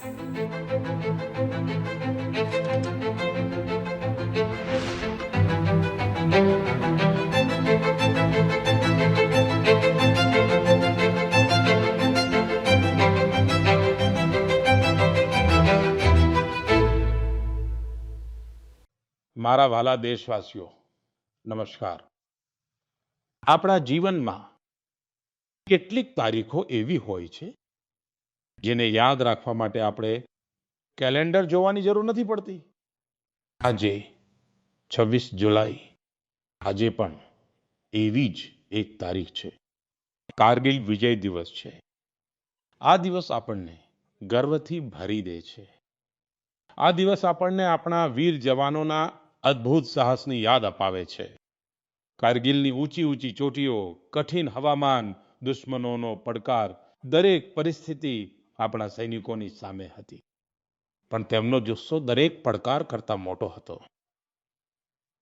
મારા વાલા દેશવાસીઓ, નમસ્કાર. આપણા જીવનમાં કેટલીક તારીખો એવી હોય છે જેને યાદ રાખવા માટે આપણે કેલેન્ડર જોવાની જરૂર નથી પડતી. આજે 26 જુલાઈ, આજે પણ એવી જ એક તારીખ છે. કારગિલ વિજય દિવસ છે. આ દિવસ આપણને ગર્વથી ભરી દે છે. આ દિવસ આપણને આપણા વીર જવાનોના અદ્ભુત સાહસની યાદ અપાવે છે. કારગિલની ઊંચી ઊંચી ચોટીઓ, કઠિન હવામાન, દુશ્મનોનો પડકાર, દરેક પરિસ્થિતિ આપણા સૈનિકોની સામે હતી. પણ તેમનો જુસ્સો દરેક પડકાર કરતા મોટો હતો.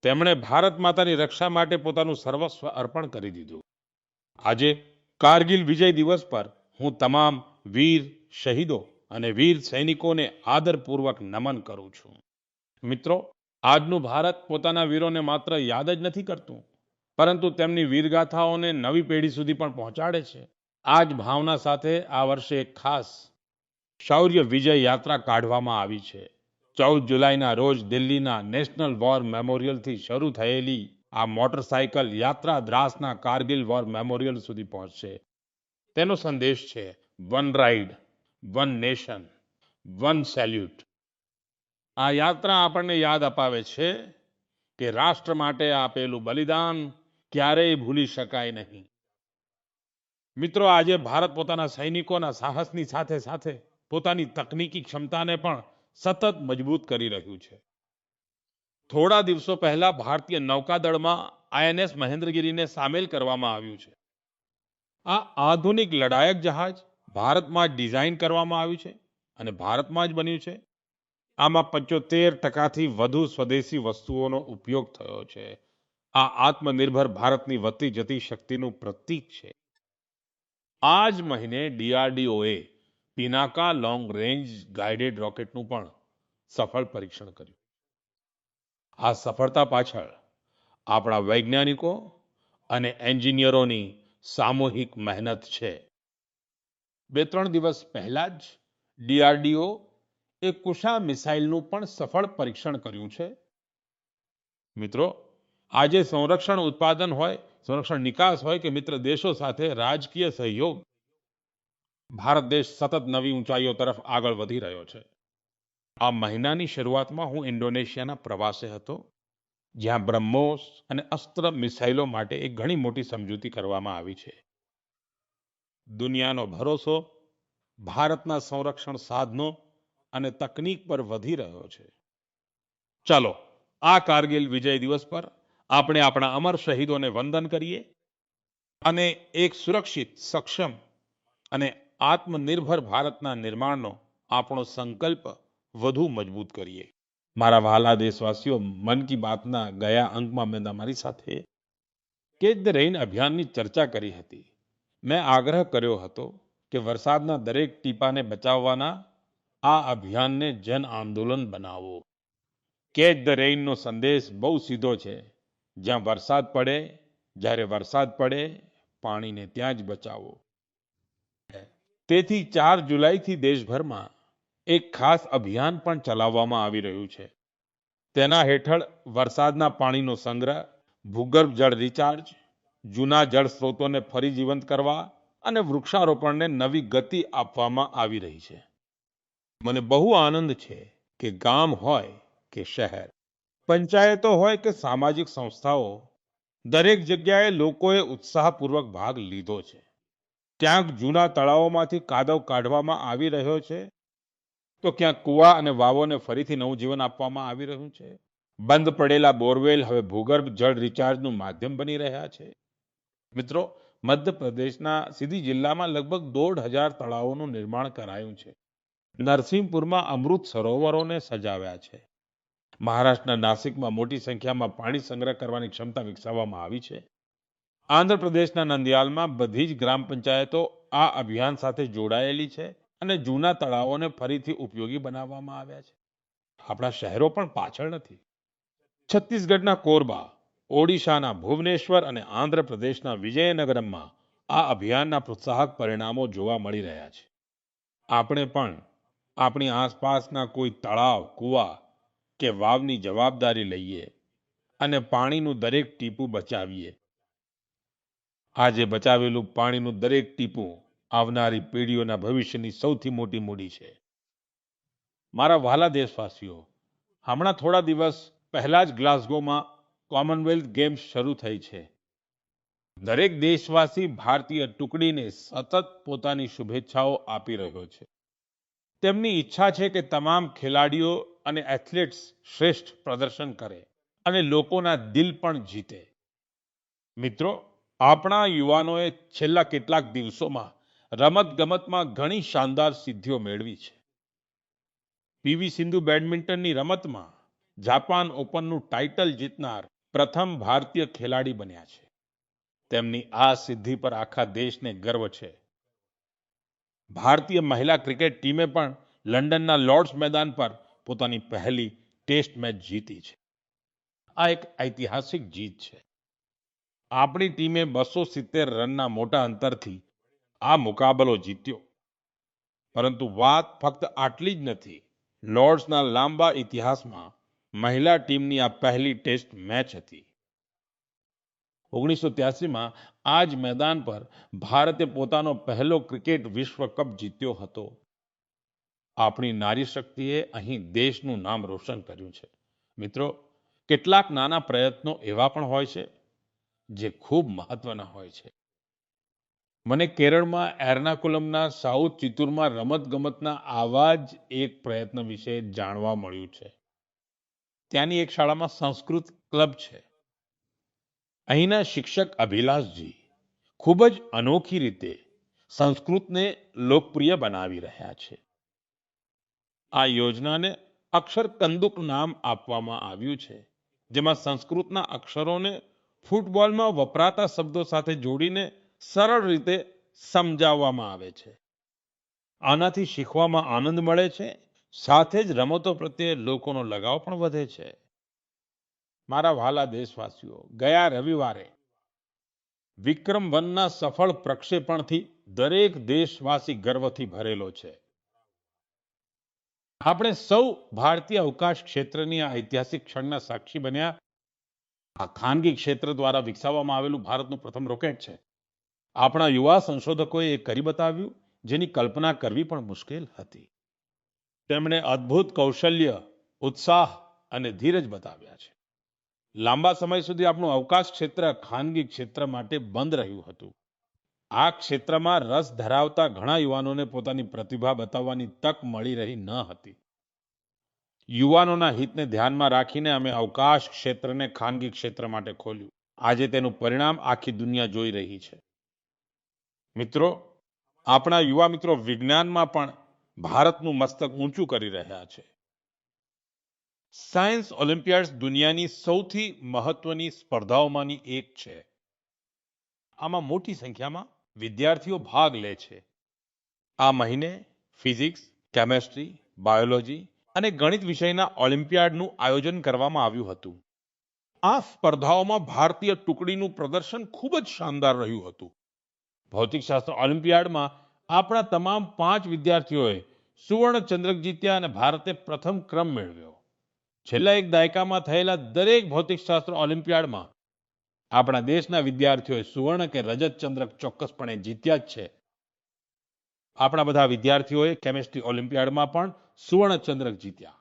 તેમણે ભારત માતાની રક્ષા માટે પોતાનું સર્વસ્વ અર્પણ કરી દીધું. આજે કારગિલ વિજય દિવસ પર હું તમામ વીર શહીદો અને વીર સૈનિકોને આદરપૂર્વક નમન કરું છું. મિત્રો, આજનું ભારત પોતાના વીરોને માત્ર યાદ જ નથી કરતું, પરંતુ તેમની વીરગાથાઓને નવી પેઢી સુધી પણ પહોંચાડે છે. આ જ ભાવના સાથે આ વર્ષે એક ખાસ શૌર્ય વિજય યાત્રા કાઢવામાં આવી છે. 14 જુલાઈના રોજ દિલ્હીના નેશનલ વોર મેમોરિયલથી શરૂ થયેલી આ મોટરસાયકલ યાત્રા દ્રાસના કારગિલ વોર મેમોરિયલ સુધી પહોંચશે. તેનો સંદેશ છે one ride, one nation, one salute. આ યાત્રા આપણને યાદ અપાવે છે કે રાષ્ટ્ર માટે આપેલું બલિદાન ક્યારેય ભૂલી શકાય નહીં. મિત્રો, આજે ભારત પોતાના સૈનિકોના સાહસની સાથે સાથે પોતાની તકનીકી ક્ષમતાને પણ સતત મજબૂત કરી રહ્યું છે. થોડા દિવસો પહેલા ભારતીય નૌકાદળમાં INS મહેન્દ્રગિરીને સામેલ કરવામાં આવ્યું છે. આ આધુનિક લડાયક જહાજ ભારતમાં જ ડિઝાઇન કરવામાં આવ્યું છે અને ભારતમાં જ બન્યું છે. આમાં 75%થી વધુ સ્વદેશી વસ્તુઓનો ઉપયોગ થયો છે. આ આત્મનિર્ભર ભારતની વધતી જતી શક્તિનું પ્રતીક છે. આ જ મહિને DRDOએ પિનાકા લોંગ રેન્જ ગાઇડેડ રોકેટનું પણ સફળ પરીક્ષણ કર્યું. આ સફળતા પાછળ આપણા વૈજ્ઞાનિકો અને એન્જિનિયરોની સામૂહિક મહેનત છે. 2-3 દિવસ પહેલા જ DRDO એ કુશા મિસાઇલનું પણ સફળ પરીક્ષણ કર્યું છે. મિત્રો, આજે સંરક્ષણ ઉત્પાદન હોય, સંરક્ષણ નિકાસ હોય કે મિત્ર દેશો સાથે રાજકીય સહયોગ, ભારત દેશ સતત નવી ઊંચાઈઓ તરફ આગળ વધી રહ્યો છે. આ મહિનાની શરૂઆતમાં હું ઇન્ડોનેશિયાના પ્રવાસે હતો, જ્યાં બ્રહ્મોસ અને અસ્ત્ર મિસાઇલો માટે એક ઘણી મોટી સમજૂતી કરવામાં આવી છે. દુનિયાનો ભરોસો ભારતના સંરક્ષણ સાધનો અને તકનીક પર વધી રહ્યો છે. ચાલો, આ કારગિલ વિજય દિવસ પર આપણે આપણા અમર શહીદોને વંદન કરીએ અને એક સુરક્ષિત, સક્ષમ અને આત્મનિર્ભર ભારતના નિર્માણનો આપણો સંકલ્પ વધુ મજબૂત કરીએ. મારા વહાલા દેશવાસીઓ, મન કી બાતના ગયા અંકમાં મેં તમારી સાથે કેચ ધ રેઇન અભિયાનની ચર્ચા કરી હતી. મેં આગ્રહ કર્યો હતો કે વરસાદના દરેક ટીપાને બચાવવાના આ અભિયાનને જન આંદોલન બનાવો. કેચ ધ રેઇનનો સંદેશ બહુ સીધો છે. જ્યાં વરસાદ પડે, જ્યારે વરસાદ પડે, પાણીને ત્યાં જ બચાવો. તેથી 4 જુલાઈથી દેશભરમાં એક ખાસ અભિયાન પણ ચલાવવામાં આવી રહ્યું છે. તેના હેઠળ વરસાદના પાણીનો સંગ્રહ, ભૂગર્ભ જળ રિચાર્જ, જૂના જળ સ્ત્રોતોને ફરી જીવંત કરવા અને વૃક્ષારોપણને નવી ગતિ આપવામાં આવી રહી છે. મને બહુ આનંદ છે કે ગામ હોય કે શહેર, પંચાયતો હોય કે સામાજિક સંસ્થાઓ, દરેક જગ્યાએ લોકોએ ઉત્સાહપૂર્વક ભાગ લીધો છે. ક્યાંક જૂના તળાવોમાંથી કાદવ કાઢવામાં આવી રહ્યો છે, તો ક્યાંક કૂવા અને વાવોને ફરીથી નવું જીવન આપવામાં આવી રહ્યું છે. બંધ પડેલા બોરવેલ હવે ભૂગર્ભ જળ રિચાર્જનું માધ્યમ બની રહ્યા છે. મિત્રો, મધ્યપ્રદેશના સીધી જિલ્લામાં લગભગ 1,500 તળાવોનું નિર્માણ કરાયું છે. નરસિંહપુરમાં અમૃત સરોવરોને સજાવ્યા છે. મહારાષ્ટ્રના નાસિકમાં મોટી સંખ્યામાં પાણી સંગ્રહ કરવાની ક્ષમતા વિકસાવવામાં આવી છે. આંધ્રપ્રદેશના નંદિયાલમાં બધી જ ગ્રામ પંચાયતો આ અભિયાન સાથે જોડાયેલી છે અને જૂના તળાવોને ફરીથી ઉપયોગી બનાવવામાં આવ્યા છે. આપણા શહેરો પણ પાછળ નથી. છત્તીસગઢના કોરબા, ઓડિશાના ભુવનેશ્વર અને આંધ્રપ્રદેશના વિજયનગરમમાં આ અભિયાનના પ્રોત્સાહક પરિણામો જોવા મળી રહ્યા છે. આપણે પણ આપણી આસપાસના કોઈ તળાવ, કૂવા કે વાવની જવાબદારી લઈએ અને પાણીનું દરેક ટીપું બચાવીએ. આજે બચાવેલું પાણીનું દરેક ટીપું આવનારી પેઢીઓના ભવિષ્યની સૌથી મોટી મૂડી છે. મારા વહાલા દેશવાસીઓ, હમણાં થોડા દિવસ પહેલા જ ગ્લાસગોમાં કોમનવેલ્થ ગેમ્સ શરૂ થઈ છે. દરેક દેશવાસી ભારતીય ટુકડીને સતત પોતાની શુભેચ્છાઓ આપી રહ્યો છે. તેમની ઈચ્છા છે કે તમામ ખેલાડીઓ અને એથ્લેટ્સ શ્રેષ્ઠ પ્રદર્શન કરે અને લોકોના દિલ પણ જીતે. મિત્રો, આપણા યુવાનોએ છેલ્લા કેટલાક દિવસોમાં રમતગમતમાં ઘણી શાનદાર સિદ્ધિઓ મેળવી છે. પીવી સિંધુ બેડમિન્ટનની રમતમાં જાપાન ઓપનનું ટાઇટલ જીતનાર પ્રથમ ભારતીય ખેલાડી બન્યા છે. તેમની આ સિદ્ધિ પર આખા દેશને ગર્વ છે. ભારતીય મહિલા ક્રિકેટ ટીમે પણ લંડનના લોર્ડ્સ મેદાન પર પોતાની પહેલી ટેસ્ટ મેચ જીતી છે. આ એક ઐતિહાસિક જીત છે. આપણી ટીમે 270 રનના મોટા અંતરથી આ મુકાબલો જીત્યો. પરંતુ વાત ફક્ત આટલી જ નથી. લોર્ડ્સના લાંબા ઇતિહાસમાં મહિલા ટીમની આ પહેલી ટેસ્ટ મેચ હતી. 1983માં આ જ મેદાન પર ભારતે પોતાનો પહેલો ક્રિકેટ વિશ્વ કપ જીત્યો હતો. આપણી નારી શક્તિએ અહીં દેશનું નામ રોશન કર્યું છે. મિત્રો, કેટલાક નાના પ્રયત્નો એવા પણ હોય છે જે ખૂબ મહત્વના હોય છે. મને કેરળમાં એર્નાકુલમના સાઉથ ચિત્તુરમાં રમતગમતના આવા જ એક પ્રયત્ન વિશે જાણવા મળ્યું છે. ત્યાંની એક શાળામાં સંસ્કૃત ક્લબ છે. અહીંના શિક્ષક અભિલાષજી ખૂબ જ અનોખી રીતે સંસ્કૃતને લોકપ્રિય બનાવી રહ્યા છે. આ યોજનાને અક્ષર કંદુક નામ આપવામાં આવ્યું છે, જેમાં સંસ્કૃતના અક્ષરોને ફૂટબોલમાં વપરાતા શબ્દો સાથે જોડીને સરળ રીતે સમજાવવામાં આવે છે. આનાથી શીખવામાં આનંદ મળે છે, સાથે જ રમતો પ્રત્યે લોકોનો લગાવ પણ વધે છે. મારા વહાલા દેશવાસીઓ, ગયા રવિવારે વિક્રમ-1ના સફળ પ્રક્ષેપણથી દરેક દેશવાસી ગર્વથી ભરેલો છે. આપણે સૌ ભારતીય અવકાશ ક્ષેત્રની આ ઐતિહાસિક ક્ષણના સાક્ષી બન્યા. આ ખાનગી ક્ષેત્ર દ્વારા વિકસાવવામાં આવેલું ભારતનું પ્રથમ રોકેટ છે. આપણા યુવા સંશોધકોએ એ કરી બતાવ્યું, જેની કલ્પના કરવી પણ મુશ્કેલ હતી. તેમણે અદ્ભુત કૌશલ્ય, ઉત્સાહ અને ધીરજ બતાવ્યા છે. લાંબા સમય સુધી આપણું અવકાશ ક્ષેત્ર ખાનગી ક્ષેત્ર માટે બંધ રહ્યું હતું. આ ક્ષેત્રમાં રસ ધરાવતા ઘણા યુવાનોને પોતાની પ્રતિભા બતાવવાની તક મળી રહી ન હતી. યુવાનોના હિતને ધ્યાનમાં રાખીને અમે અવકાશ ક્ષેત્રને ખાનગી ક્ષેત્ર માટે ખોલ્યું. આજે તેનું પરિણામ આખી દુનિયા જોઈ રહી છે. મિત્રો, આપણા યુવા મિત્રો વિજ્ઞાનમાં પણ ભારતનું મસ્તક ઊંચું કરી રહ્યા છે. સાયન્સ ઓલિમ્પિયાડ્સ દુનિયાની સૌથી મહત્વની સ્પર્ધાઓમાંની એક છે. આમાં મોટી સંખ્યામાં વિદ્યાર્થીઓ ભાગ લે છે. આ મહિને ફિઝિક્સ, કેમેસ્ટ્રી, બાયોલોજી અને ગણિત વિષયના ઓલિમ્પિયાડનું આયોજન કરવામાં આવ્યું હતું. આ સ્પર્ધાઓમાં ભારતીય ટુકડીનું પ્રદર્શન ખૂબ જ શાનદાર રહ્યું હતું. ભૌતિકશાસ્ત્ર ઓલિમ્પિયાડમાં આપણા તમામ 5 વિદ્યાર્થીઓએ સુવર્ણ ચંદ્રક જીત્યા અને ભારતે પ્રથમ ક્રમ મેળવ્યો. છેલ્લા એક દાયકામાં થયેલા દરેક ભૌતિકશાસ્ત્ર ઓલિમ્પિયાડમાં આપણા દેશના વિદ્યાર્થીઓએ સુવર્ણ કે રજત ચંદ્રક ચોક્કસપણે જીત્યા જ છે. આપણા બધા વિદ્યાર્થીઓએ કેમિસ્ટ્રી ઓલિમ્પિયાડમાં પણ સુવર્ણ ચંદ્રક જીત્યા.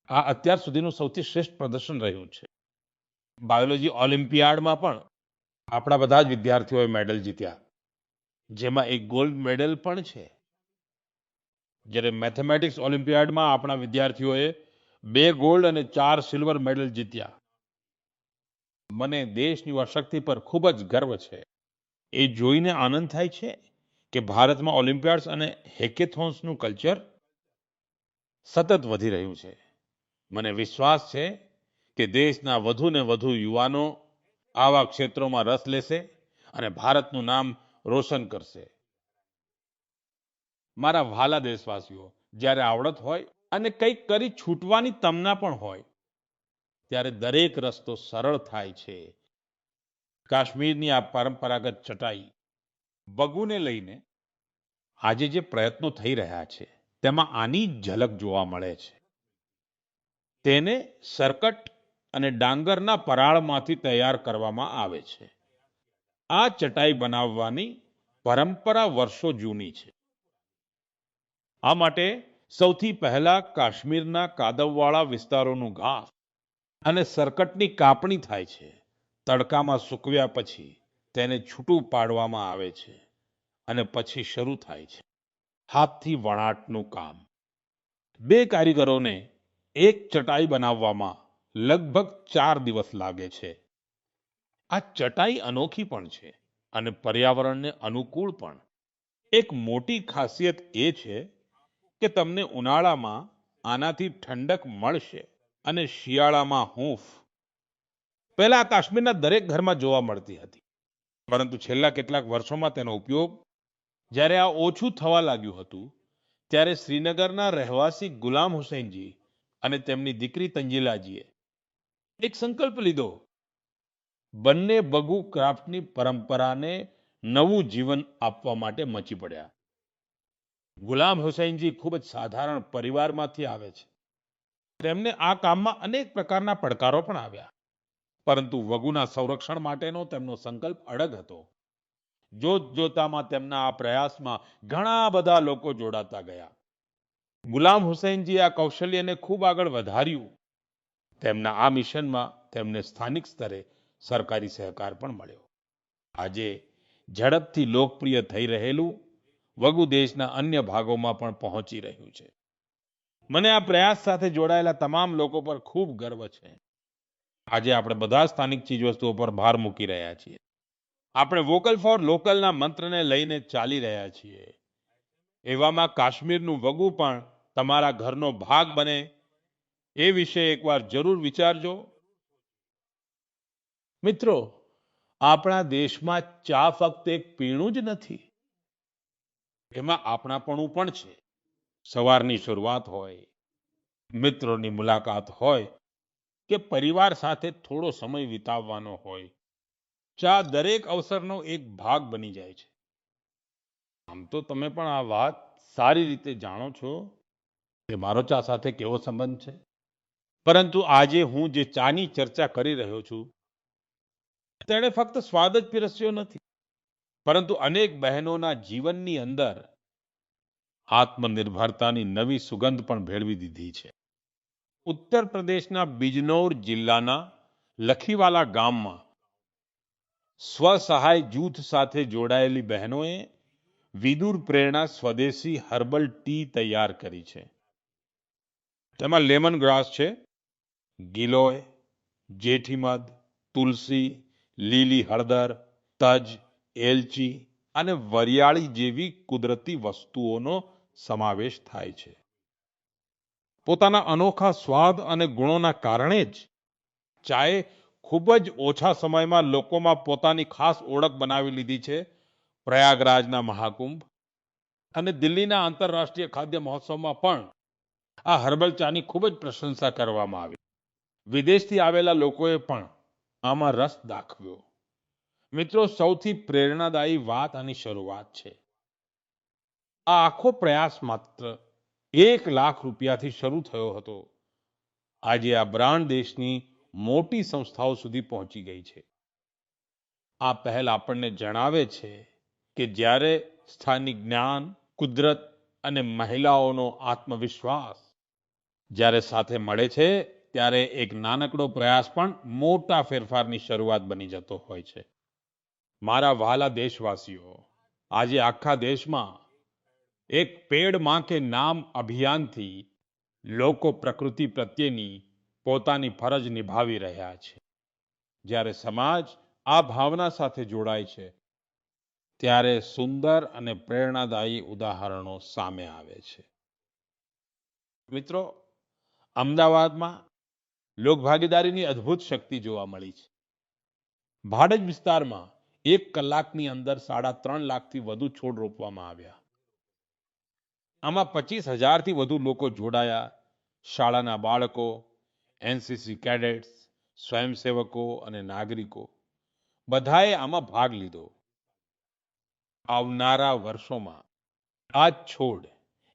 આ અત્યાર સુધીનું સૌથી શ્રેષ્ઠ પ્રદર્શન રહ્યું છે. બાયોલોજી ઓલિમ્પિયાડમાં પણ આપણા બધા જ વિદ્યાર્થીઓએ મેડલ જીત્યા, જેમાં એક ગોલ્ડ મેડલ પણ છે. જ્યારે મેથેમેટિક્સ ઓલિમ્પિયાડમાં આપણા વિદ્યાર્થીઓએ 2 ગોલ્ડ અને 4 સિલ્વર મેડલ જીત્યા. મને દેશની યુવા શક્તિ પર ખૂબ જ ગર્વ છે. એ જોઈને આનંદ થાય છે કે ભારતમાં ઓલિમ્પિયાડ્સ અને હેકેથોન્સનું કલ્ચર સતત વધી રહ્યું છે. મને વિશ્વાસ છે કે દેશના વધુ ને વધુ યુવાનો આવા ક્ષેત્રોમાં રસ લેશે અને ભારતનું નામ રોશન કરશે. મારા વહાલા દેશવાસીઓ, જ્યારે આવડત હોય અને કંઈક કરી છૂટવાની તમના પણ હોય ત્યારે દરેક રસ્તો સરળ થાય છે. કાશ્મીરની આ પરંપરાગત ચટાઈ વગુને લઈને આજે જે પ્રયત્નો થઈ રહ્યા છે તેમાં આની જ ઝલક જોવા મળે છે. તેને સરકટ અને ડાંગરના પરાળમાંથી તૈયાર કરવામાં આવે છે. આ ચટાઈ બનાવવાની પરંપરા વર્ષો જૂની છે. આ માટે સૌથી પહેલા કાશ્મીરના કાદવવાળા વિસ્તારોનું ઘાસ અને સરકટની કાપણી થાય છે. તડકામાં સૂકવ્યા પછી તેને છૂટું પાડવામાં આવે છે અને પછી શરૂ થાય છે હાથથી વણાટનું કામ. બે કારીગરોને એક ચટાઈ બનાવવામાં લગભગ 4 દિવસ લાગે છે. આ ચટાઈ અનોખી પણ છે અને પર્યાવરણને અનુકૂળ પણ. એક મોટી ખાસિયત એ છે કે તમને ઉનાળામાં આનાથી ઠંડક મળશે અને શિયાળામાં હૂંફ. પહેલા આ કાશ્મીરના દરેક ઘરમાં જોવા મળતી હતી, પરંતુ છેલ્લા કેટલાક વર્ષોમાં તેનો ઉપયોગ જ્યારે આ ઓછું થવા લાગ્યું હતું ત્યારે શ્રીનગરના રહેવાસી ગુલામ હુસૈનજી અને તેમની દીકરી તંજીલાજીએ એક સંકલ્પ લીધો. બંને બગુ ક્રાફ્ટની પરંપરાને નવું જીવન આપવા માટે મચી પડ્યા. ગુલામ હુસૈનજી ખૂબ જ સાધારણ પરિવારમાંથી આવે છે. તેમને આ કામમાં અનેક પ્રકારના પડકારો પણ આવ્યા, પરંતુ વગુના સંરક્ષણ માટેનો તેમનો સંકલ્પ અડગ હતો. જોતજોતામાં તેમના આ પ્રયાસમાં ઘણા બધા લોકો જોડાતા ગયા. ગુલામ હુસૈનજી આ કૌશલ્યને ખૂબ આગળ વધાર્યું. તેમના આ મિશનમાં તેમને સ્થાનિક સ્તરે સરકારી સહકાર પણ મળ્યો. આજે ઝડપથી લોકપ્રિય થઈ રહેલું વગુ દેશના અન્ય ભાગોમાં પણ પહોંચી રહ્યું છે. મને આ પ્રયાસ સાથે જોડાયેલા તમામ લોકો પર ખૂબ ગર્વ છે. આજે આપણે બધા સ્થાનિક ચીજવસ્તુઓ પર ભાર મૂકી રહ્યા છીએ. આપણે વોકલ ફોર લોકલના મંત્રને લઈને ચાલી રહ્યા છીએ. એવામાં કાશ્મીરનું વગુ પણ તમારા ઘરનો ભાગ બને એ વિશે એકવાર જરૂર વિચારજો. મિત્રો, આપણા દેશમાં ચા ફક્ત એક પીણું જ નથી, એમાં આપણાપણું પણ છે. સવારની શરૂઆત હોય, મિત્રોની મુલાકાત હોય કે પરિવાર સાથે થોડો સમય વિતાવવાનો હોય, ચા દરેક અવસરનો એક ભાગ બની જાય છે. આમ તો તમે પણ આ વાત સારી રીતે જાણો છો કે મારો ચા સાથે કેવો સંબંધ છે, પરંતુ આજે હું જે ચાની ચર્ચા કરી રહ્યો છું તેણે ફક્ત સ્વાદ જ પીરસ્યો નથી, પરંતુ અનેક બહેનોના જીવનની અંદર આત્મનિર્ભરતાની નવી સુગંધ પણ ભેળવી દીધી છે. ઉત્તર પ્રદેશના બિજનૌર જિલ્લાના લખીવાલા ગામમાં સ્વસહાય જૂથ સાથે જોડાયેલી બહેનોએ વિદુર પ્રેરણા સ્વદેશી હર્બલ ટી તૈયાર કરી છે. તેમાં લેમન ગ્રાસ છે, ગિલોય, જેઠીમધ, તુલસી, લીલી હળદર, તજ, એલચી અને વરિયાળી જેવી કુદરતી વસ્તુઓનો સમાવેશ થાય છે. પોતાના અનોખા સ્વાદ અને ગુણોના કારણે જ ચાએ ખૂબ જ ઓછા સમયમાં લોકોમાં પોતાની ખાસ ઓળખ બનાવી લીધી છે. પ્રયાગરાજના મહાકુંભ અને દિલ્હીના આંતરરાષ્ટ્રીય ખાદ્ય મહોત્સવમાં પણ આ હર્બલ ચાની ખૂબ જ પ્રશંસા કરવામાં આવી. વિદેશથી આવેલા લોકોએ પણ આમાં રસ દાખવ્યો. મિત્રો, સૌથી પ્રેરણાદાયી વાત આની શરૂઆત છે. આ આખો પ્રયાસ માત્ર 1 લાખ રૂપિયાથી શરૂ થયો હતો. આજે આ બ્રાન્ડ દેશની મોટી સંસ્થાઓ સુધી પહોંચી ગઈ છે. આ પહેલ આપણને જણાવે છે કે જ્યારે સ્થાનિક જ્ઞાન, કુદરત અને મહિલાઓનો આત્મવિશ્વાસ જ્યારે સાથે મળે છે ત્યારે એક નાનકડો પ્રયાસ પણ મોટા ફેરફારની શરૂઆત બની જતો હોય છે. મારા વહાલા દેશવાસીઓ, આજે આખા દેશમાં એક પેડ માં કે નામ અભિયાનથી લોકો પ્રકૃતિ પ્રત્યેની પોતાની ફરજ નિભાવી રહ્યા છે. જ્યારે સમાજ આ ભાવના સાથે જોડાય છે ત્યારે સુંદર અને પ્રેરણાદાયી ઉદાહરણો સામે આવે છે. મિત્રો, અમદાવાદમાં લોકભાગીદારીની અદ્ભુત શક્તિ જોવા મળી છે. ભાડજ વિસ્તારમાં 1 કલાકની અંદર 3.5 લાખથી વધુ છોડ રોપવામાં આવ્યા. આમાં 25,000થી વધુ લોકો જોડાયા. શાળાના બાળકો, એનસીસી કેડેટ્સ, સ્વયંસેવકો અને નાગરિકો બધાએ આમાં ભાગ લીધો. આવનારા વર્ષોમાં આ જ છોડ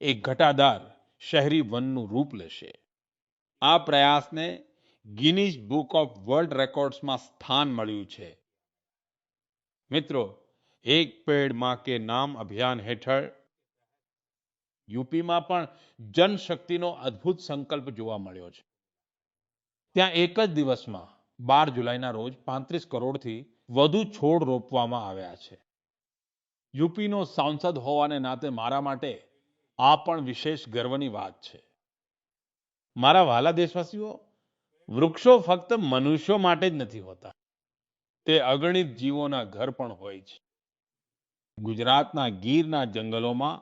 એક ઘટાદાર શહેરી વનનું રૂપ લેશે. આ પ્રયાસને ગિનીઝ બુક ઓફ વર્લ્ડ રેકોર્ડ્સમાં સ્થાન મળ્યું છે. મિત્રો, એક પેડ માં કે નામ અભિયાન હેઠળ યુપીમાં પણ જનશક્તિનો અદ્ભુત સંકલ્પ જોવા મળ્યો છે. ત્યાં એક જ દિવસમાં 12 જુલાઈના રોજ 35 કરોડથી વધુ છોડ રોપવામાં આવ્યા છે. યુપીનો સાંસદ હોવાને નાતે મારા માટે આ પણ વિશેષ ગર્વની વાત છે. મારા વહાલા દેશવાસીઓ, વૃક્ષો ફક્ત મનુષ્યો માટે જ નથી હોતા, તે અગણિત જીવોના ઘર પણ હોય છે. ગુજરાતના ગીરના જંગલોમાં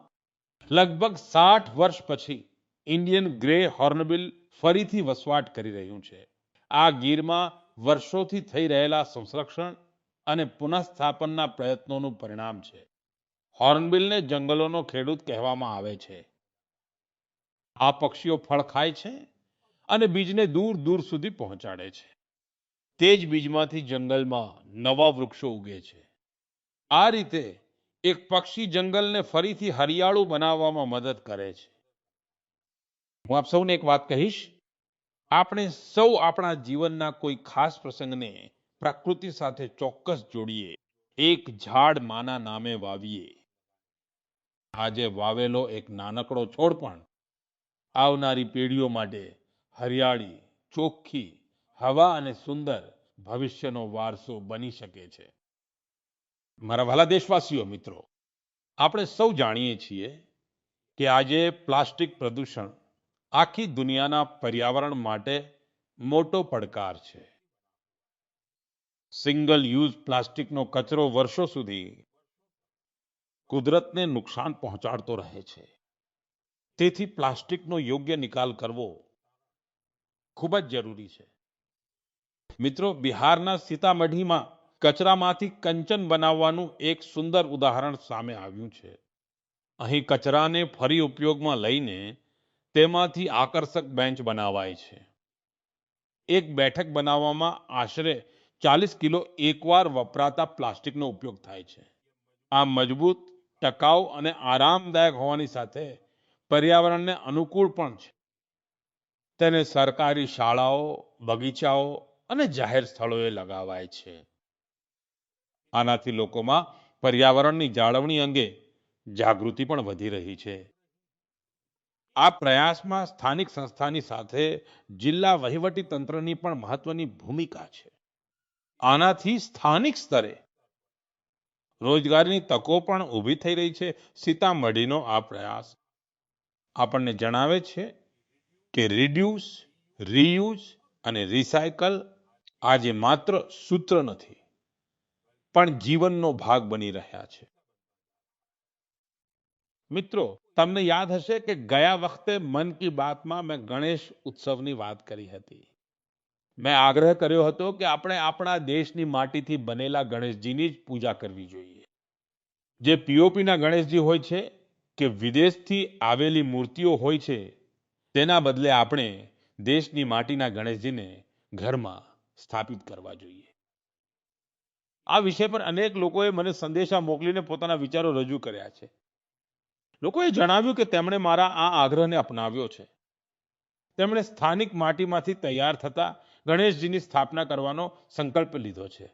લગભગ 60 વર્ષ પછી ઇન્ડિયન ગ્રે હોર્નબિલ ફરીથી વસવાટ કરી રહ્યું છે. આ ગીરમાં વર્ષોથી થઈ રહેલા સંરક્ષણ અને પુનઃસ્થાપનના પ્રયત્નોનું પરિણામ છે. હોર્નબિલને જંગલોનો ખેડૂત કહેવામાં આવે છે. આ પક્ષીઓ ફળ ખાય છે અને બીજને દૂર દૂર સુધી પહોંચાડે છે. તે જ બીજમાંથી જંગલમાં નવા વૃક્ષો ઉગે છે. આ રીતે એક પક્ષી જંગલને ફરીથી હરિયાળું બનાવવામાં મદદ કરે છે. હું આપ સૌને એક વાત કહીશ. આપણે સૌ આપણા જીવનના કોઈ ખાસ પ્રસંગને પ્રકૃતિ સાથે ચોક્કસ જોડીએ. એક ઝાડ માના નામે વાવીએ. આજે વાવેલો એક નાનકડો છોડ પણ આવનારી પેઢીઓ માટે હરિયાળી, ચોખ્ખી હવા અને સુંદર ભવિષ્યનો વારસો બની શકે છે. મારા વહાલા દેશવાસીઓ, મિત્રો, આપણે સૌ જાણીએ છીએ કે આજે પ્લાસ્ટિક પ્રદૂષણ આખી દુનિયાના પર્યાવરણ માટે મોટો પડકાર છે. સિંગલ યુઝ પ્લાસ્ટિકનો કચરો વર્ષો સુધી કુદરતને નુકસાન પહોંચાડતો રહે છે. તેથી પ્લાસ્ટિકનો યોગ્ય નિકાલ કરવો ખૂબ જ જરૂરી છે. મિત્રો, બિહારના સીતામઢીમાં કચરામાંથી કંચન બનાવવાનું એક સુંદર ઉદાહરણ સામે આવ્યું છે. અહીં કચરાને ફરી ઉપયોગમાં લઈને તેમાંથી આકર્ષક બેન્ચ બનાવાય છે. એક બેઠક બનાવવામાં આશરે 40 કિલો એકવાર વપરાતા પ્લાસ્ટિકનો ઉપયોગ થાય છે. આ મજબૂત, ટકાઉ અને આરામદાયક હોવાની સાથે પર્યાવરણને અનુકૂળ પણ છે. તેને સરકારી શાળાઓ, બગીચાઓ અને જાહેર સ્થળોએ લગાવાય છે. આનાથી લોકોમાં પર્યાવરણની જાળવણી અંગે જાગૃતિ પણ વધી રહી છે. આ પ્રયાસમાં સ્થાનિક સંસ્થાની સાથે જિલ્લા વહીવટી તંત્રની પણ મહત્વની ભૂમિકા છે. આનાથી સ્થાનિક સ્તરે રોજગારીની તકો પણ ઊભી થઈ રહી છે. સીતામઢીનો આ પ્રયાસ આપણને જણાવે છે કે રિડ્યુસ, રીયુઝ અને રિસાયકલ આજે માત્ર સૂત્ર નથી, પણ જીવનનો ભાગ બની રહ્યા છે. મિત્રો, તમને યાદ હશે કે ગયા વખતે મન કી બાતમાં મેં ગણેશ ઉત્સવની વાત કરી હતી. મેં આગ્રહ કર્યો હતો કે આપણે આપણા દેશની માટીથી બનેલા ગણેશજીની જ પૂજા કરવી જોઈએ. જે પીઓપીના ગણેશજી હોય છે કે વિદેશથી આવેલી મૂર્તિઓ હોય છે, તેના બદલે આપણે દેશની માટીના ગણેશજીને ઘરમાં સ્થાપિત કરવા જોઈએ. આ વિષય પર અનેક લોકોએ મને સંદેશા મોકલીને પોતાના વિચારો રજૂ કર્યા છે. લોકોએ જણાવ્યું કે તેમણે મારા આ આગ્રહને અપનાવ્યો છે. તેમણે સ્થાનિક માટીમાંથી તૈયાર થતા ગણેશજીની સ્થાપના કરવાનો સંકલ્પ લીધો છે.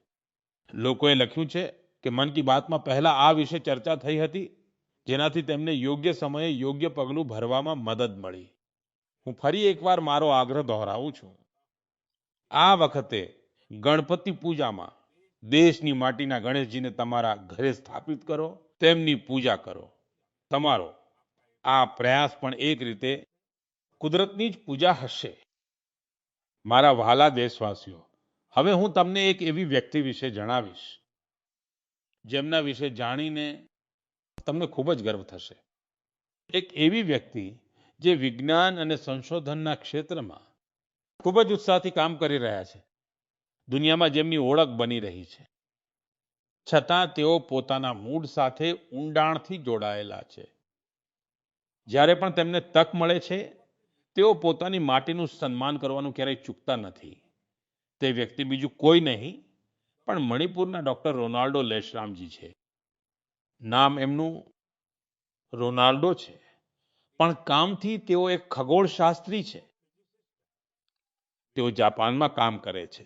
લોકોએ લખ્યું છે કે મન કી બાતમાં પહેલા આ વિશે ચર્ચા થઈ હતી, જેનાથી તેમને યોગ્ય સમયે યોગ્ય પગલું ભરવામાં મદદ મળી. હું ફરી એકવાર મારો આગ્રહ દોહરાવું છું. આ વખતે ગણપતિ પૂજામાં દેશની માટીના ગણેશજીને તમારા ઘરે સ્થાપિત કરો, તેમની પૂજા કરો. તમારો આ પ્રયાસ પણ એક રીતે કુદરતની જ પૂજા હશે. મારા વહાલા દેશવાસીઓ, હવે હું તમને એક એવી વ્યક્તિ વિશે જણાવીશ જેમના વિશે જાણીને તમને ખૂબ જ ગર્વ થશે. એક એવી વ્યક્તિ જે વિજ્ઞાન અને સંશોધનના ક્ષેત્રમાં ખૂબ જ ઉત્સાહથી કામ કરી રહ્યા છે. દુનિયામાં જેમની ઓળખ બની રહી છે, છતાં તેઓ પોતાના મૂળ સાથે ઊંડાણથી જોડાયેલા છે. જ્યારે પણ તેમને તક મળે છે તેઓ પોતાની માટીનું સન્માન કરવાનું ક્યારેય ચૂકતા નથી. તે વ્યક્તિ બીજું કોઈ નહીં પણ મણિપુરના ડોક્ટર રોનાલ્ડો લેશરામજી છે. નામ એમનું રોનાલ્ડો છે, પણ કામથી તેઓ એક ખગોળશાસ્ત્રી છે. તેઓ જાપાનમાં કામ કરે છે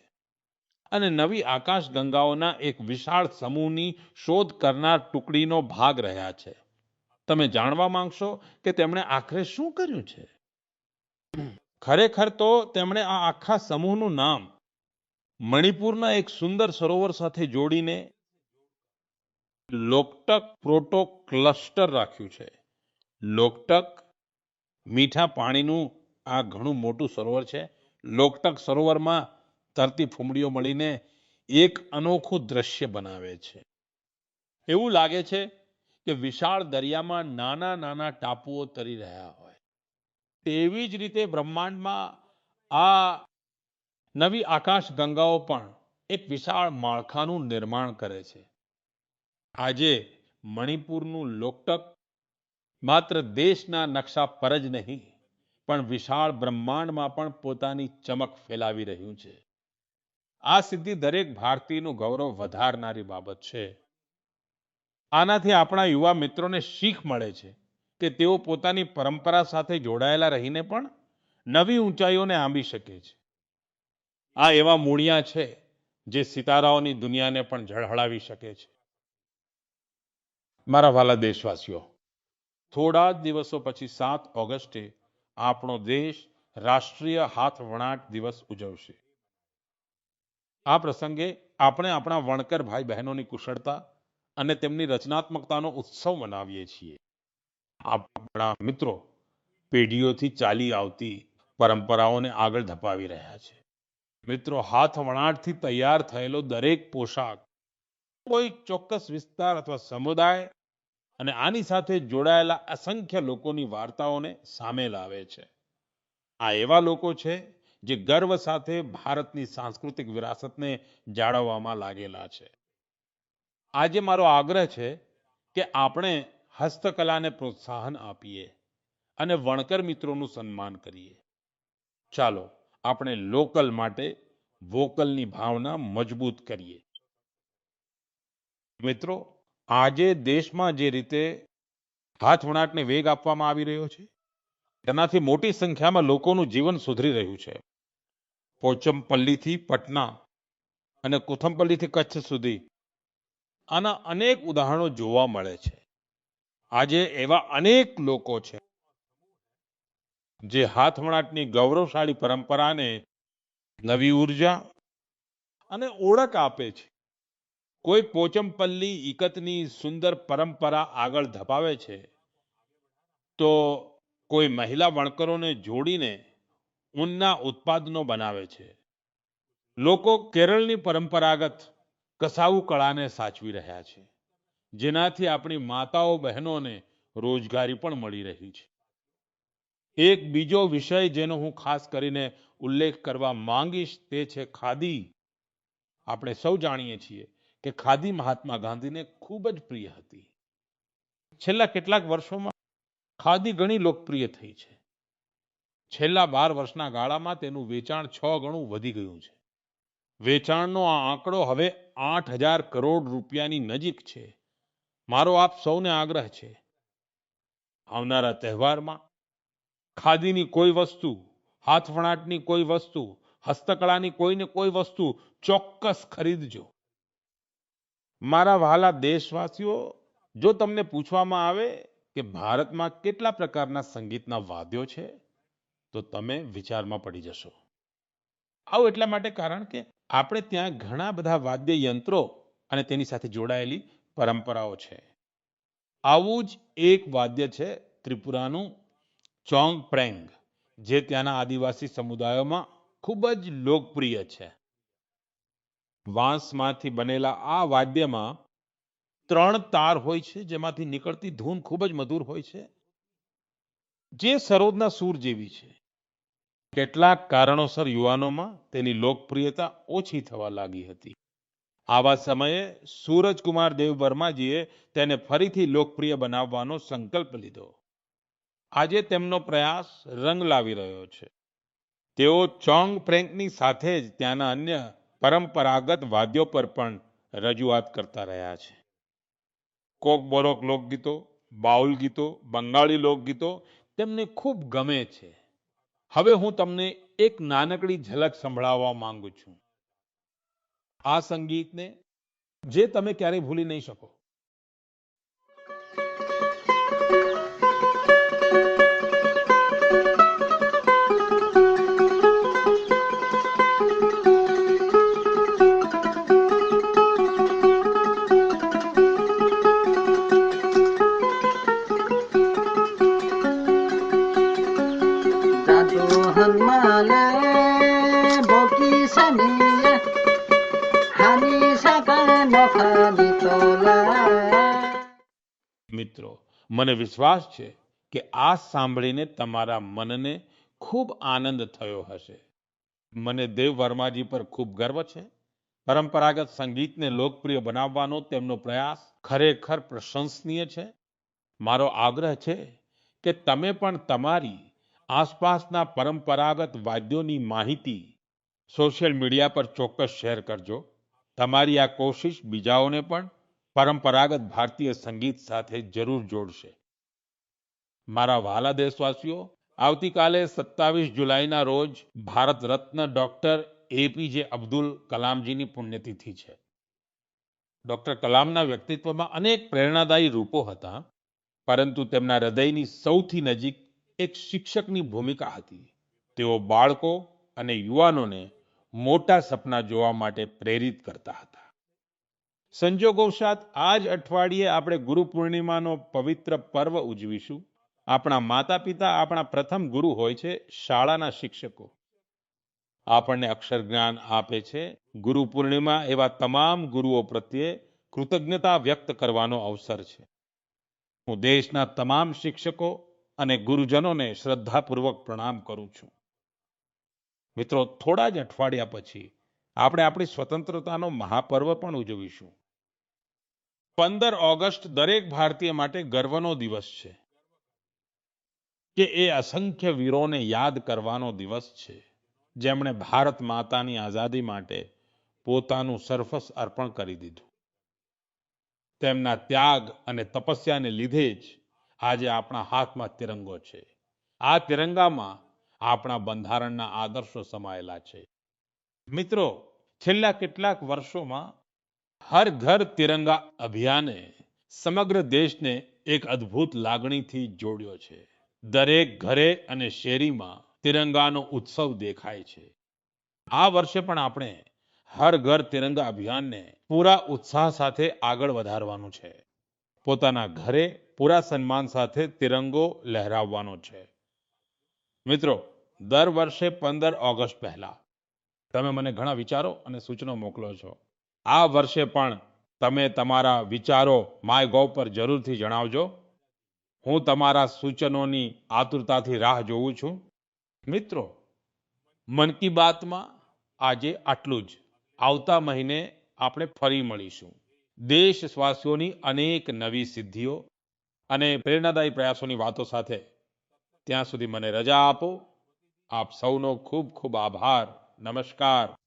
અને નવી આકાશ ગંગાઓના એક વિશાળ સમૂહની શોધ કરનાર ટુકડીનો ભાગ રહ્યા છે. તમે જાણવા માંગશો કે તેમણે આખરે શું કર્યું છે? ખરેખર તો તેમણે આ આખા સમૂહનું નામ મણિપુરના એક સુંદર સરોવર સાથે જોડીને લોકટક પ્રોટો ક્લસ્ટર રાખ્યું છે. લોકટક મીઠા પાણીનું આ ઘણું મોટું સરોવર છે. લોકટક સરોવરમાં તરતી ફૂમડીઓ મળીને એક અનોખું દ્રશ્ય બનાવે છે. એવું લાગે છે કે વિશાળ દરિયામાં નાના નાના ટાપુઓ તરી રહ્યા હોય. તેવી જ રીતે બ્રહ્માંડમાં આ નવી આકાશ ગંગાઓ પણ એક વિશાળ માળખાનું નિર્માણ કરે છે. આજે મણિપુરનું લોકટક માત્ર દેશના નકશા પર જ નહીં પણ વિશાળ બ્રહ્માંડમાં પણ પોતાની ચમક ફેલાવી રહ્યું છે. આ સિદ્ધિ દરેક ભારતીયનું ગૌરવ વધારનારી બાબત છે. આનાથી આપણા યુવા મિત્રોને શીખ મળે છે કે તેઓ પોતાની પરંપરા સાથે જોડાયેલા રહીને પણ નવી ઊંચાઈઓને આંબી શકે છે. આ એવા મૂળિયા છે જે સિતારાઓની દુનિયાને પણ ઝળહળાવી શકે છે. મારા વ્હાલા દેશવાસીઓ, થોડા જ દિવસો પછી 7 ઓગસ્ટે આપણો દેશ રાષ્ટ્રીય હાથવણાટ દિવસ ઉજવશે. આ પ્રસંગે આપણે આપણા વણકર ભાઈ બહેનોની કુશળતા અને તેમની રચનાત્મકતાનો ઉત્સવ મનાવીએ છીએ. આપણા મિત્રો પેઢીઓથી ચાલી આવતી પરંપરાઓને આગળ ધપાવી રહ્યા છે. મિત્રો, હાથવણાટથી તૈયાર થયેલો દરેક પોશાક કોઈ ચોક્કસ વિસ્તાર અથવા સમુદાય અને આની સાથે જોડાયેલા અસંખ્ય લોકોની વાર્તાઓને સામે લાવે છે. આ એવા લોકો છે જે ગર્વ સાથે ભારતની સાંસ્કૃતિક વિરાસતને જાળવવામાં લાગેલા છે. આજે મારો આગ્રહ છે કે આપણે હસ્તકલાને પ્રોત્સાહન આપીએ અને વણકર મિત્રોનું સન્માન કરીએ. ચાલો આપણે લોકલ માટે વોકલની ભાવના મજબૂત કરીએ. મિત્રો, આજે દેશમાં જે રીતે હાથવણાટને વેગ આપવામાં આવી રહ્યો છે તેનાથી મોટી સંખ્યામાં લોકોનું જીવન સુધરી રહ્યું છે. પોચમપલ્લીથી પટના અને કોથમપલ્લીથી કચ્છ સુધી આના અનેક ઉદાહરણો જોવા મળે છે. આજે એવા અનેક લોકો છે જે હાથવણાટની ગૌરવશાળી પરંપરાને નવી ઉર્જા અને ઓળખ આપે છે. કોઈ પોચમપલ્લી ઇકતની સુંદર પરંપરા આગળ ધપાવે છે તો કોઈ મહિલા વણકરોને જોડીને ઊનના ઉત્પાદનો બનાવે છે. લોકો કેરળની પરંપરાગત કસાઉ કળાને સાચવી રહ્યા છે, જેનાથી આપણી માતાઓ બહેનોને રોજગારી પણ મળી રહી છે. એક બીજો વિષય જેનો હું ખાસ કરીને ઉલ્લેખ કરવા માંગીશ તે છે ખાદી. આપણે સૌ જાણીએ છીએ કે ખાદી મહાત્મા ગાંધીને ખૂબ જ પ્રિય હતી. છેલ્લા કેટલાક વર્ષોમાં ખાદી ઘણી લોકપ્રિય થઈ છે. છેલ્લા 12 વર્ષના ગાળામાં તેનું વેચાણ 6 ગણું વધી ગયું છે. વેચાણનો આ આંકડો હવે 8,000 કરોડ રૂપિયાની નજીક છે. મારો આપ સૌને આગ્રહ છે, આવનારા તહેવારમાં ખાદીની કોઈ વસ્તુ, હાથવણાટની કોઈ વસ્તુ, હસ્તકળાની કોઈને કોઈ વસ્તુ ચોક્કસ ખરીદજો. મારા વહાલા દેશવાસીઓ, જો તમને પૂછવામાં આવે કે ભારતમાં કેટલા પ્રકારના સંગીતના વાદ્યો છે તો તમે વિચારમાં પડી જશો. આવું એટલા માટે કારણ કે આપણે ત્યાં ઘણા બધા વાદ્ય યંત્રો અને તેની સાથે જોડાયેલી પરંપરાઓ છે. આવું જ એક વાદ્ય છે ત્રિપુરાનું ચોંગપ્રેંગ, જે ત્યાંના આદિવાસી સમુદાયોમાં ખૂબ જ લોકપ્રિય છે. વાંસમાંથી બનેલા આ વાદ્યમાં 3 તાર હોય છે, જેમાંથી નીકળતી ધૂન ખૂબ જ મધુર હોય છે, જે સરોદના સૂર જેવી છે. કેટલાક કારણોસર યુવાનોમાં તેની લોકપ્રિયતા ઓછી થવા લાગી હતી. આવા સમયે સૂરજકુમાર દેવબર્માજીએ તેને ફરીથી લોકપ્રિય બનાવવાનો સંકલ્પ લીધો. આજે તેમનો પ્રયાસ રંગ લાવી રહ્યો છે. તેઓ ચોંગ પ્રેંકની સાથે જ ત્યાંના અન્ય પરંપરાગત વાદ્યો પર પણ રજૂઆત કરતા રહ્યા છે. કોકબોરોક લોકગીતો, બાઉલ ગીતો, બંગાળી લોકગીતો તેમને ખૂબ ગમે છે. હવે હું તમને એક નાનકડી ઝલક સંભળાવવા માંગુ છું. આ સંગીતને જે તમે ક્યારેય ભૂલી નહીં શકો. Dadu hanmale boki saniye hani sakano khani tola. મિત્રો, મને વિશ્વાસ છે કે આ સાંભળીને તમારા મનને ખૂબ આનંદ થયો હશે. મને દેવ વર્માજી પર ખૂબ ગર્વ છે. પરંપરાગત સંગીતને લોકપ્રિય બનાવવાનો તેમનો પ્રયાસ ખરેખર પ્રશંસનીય છે. મારો આગ્રહ છે કે તમે પણ તમારી આસપાસના પરંપરાગત વાદ્યોની માહિતી સોશિયલ મીડિયા પર ચોક્કસ શેર કરજો. તમારી આ કોશિશ બીજાઓને પણ પરંપરાગત ભારતીય સંગીત સાથે જરૂર જોડશે. મારા વહાલા દેશવાસીઓ, આવતીકાલે 27 જુલાઈના રોજ ભારત રત્ન ડોક્ટર એપીજે અબ્દુલ કલામજીની પુણ્યતિથિ છે. ડોક્ટર કલામના વ્યક્તિત્વમાં અનેક પ્રેરણાદાયી રૂપો હતા, પરંતુ તેમના હૃદયની સૌથી નજીક એક શિક્ષકની ભૂમિકા હતી. તેઓ બાળકો અને યુવાનોને મોટા સપના જોવા માટે પ્રેરિત કરતા હતા. સંજોગોવશાત આ જ અઠવાડિયે આપણે ગુરુ પૂર્ણિમાનો પવિત્ર પર્વ ઉજવીશું. આપણા માતા પિતા આપણા પ્રથમ ગુરુ હોય છે, શાળાના શિક્ષકો. આપણને અક્ષર જ્ઞાન આપે છે. ગુરુ પૂર્ણિમા એવા તમામ ગુરુઓ પ્રત્યે કૃતજ્ઞતા વ્યક્ત કરવાનો અવસર છે. હું દેશના તમામ શિક્ષકો અને ગુરુજનોને શ્રદ્ધાપૂર્વક પ્રણામ કરું છું. મિત્રો, થોડા જ અઠવાડિયા પછી આપણે આપણી સ્વતંત્રતાનો મહાપર્વ પણ ઉજવીશું. 15 ઓગસ્ટ દરેક ભારતીય માટે ગર્વનો દિવસ છે, કે એ અસંખ્ય વીરોને યાદ કરવાનો દિવસ છે, જેમણે ભારત માતાની આઝાદી માટે પોતાનું સર્વસ્વ અર્પણ કરી દીધું. તેમના ત્યાગ અને તપસ્યાને લીધે જ આજે આપણા હાથમાં તિરંગો છે. આ તિરંગામાં આપણા બંધારણના આદર્શો સમાયેલા છે. મિત્રો, છેલ્લા કેટલાક વર્ષોમાં હર ઘર તિરંગા અભિયાને સમગ્ર દેશને એક અદ્ભુત લાગણીથી જોડ્યો છે. દરેક ઘરે અને શેરીમાં તિરંગાનો ઉત્સવ દેખાય છે. આ વર્ષે પણ આપણે હર ઘર તિરંગા અભિયાનને પૂરા ઉત્સાહ સાથે આગળ વધારવાનું છે. પોતાના ઘરે પૂરા સન્માન સાથે તિરંગો લહેરાવવાનો છે. મિત્રો, દર વર્ષે 15 ઓગસ્ટ પહેલા તમે મને ઘણા વિચારો અને સૂચનો મોકલો છો. આ વર્ષે પણ તમે તમારા વિચારો માયગોવ પર જરૂરથી જણાવજો. હું તમારા સૂચનોની આતુરતાથી રાહ જોઉં છું. મિત્રો, મન કી બાતમાં આજે આટલું જ. આવતા મહિને આપણે ફરી મળીશું. દેશવાસીઓની અનેક નવી સિદ્ધિઓ અને પ્રેરણાદાયી પ્રયાસોની વાતો સાથે. ત્યાં સુધી મને રજા આપો. આપ સૌનો ખૂબ ખૂબ આભાર. નમસ્કાર.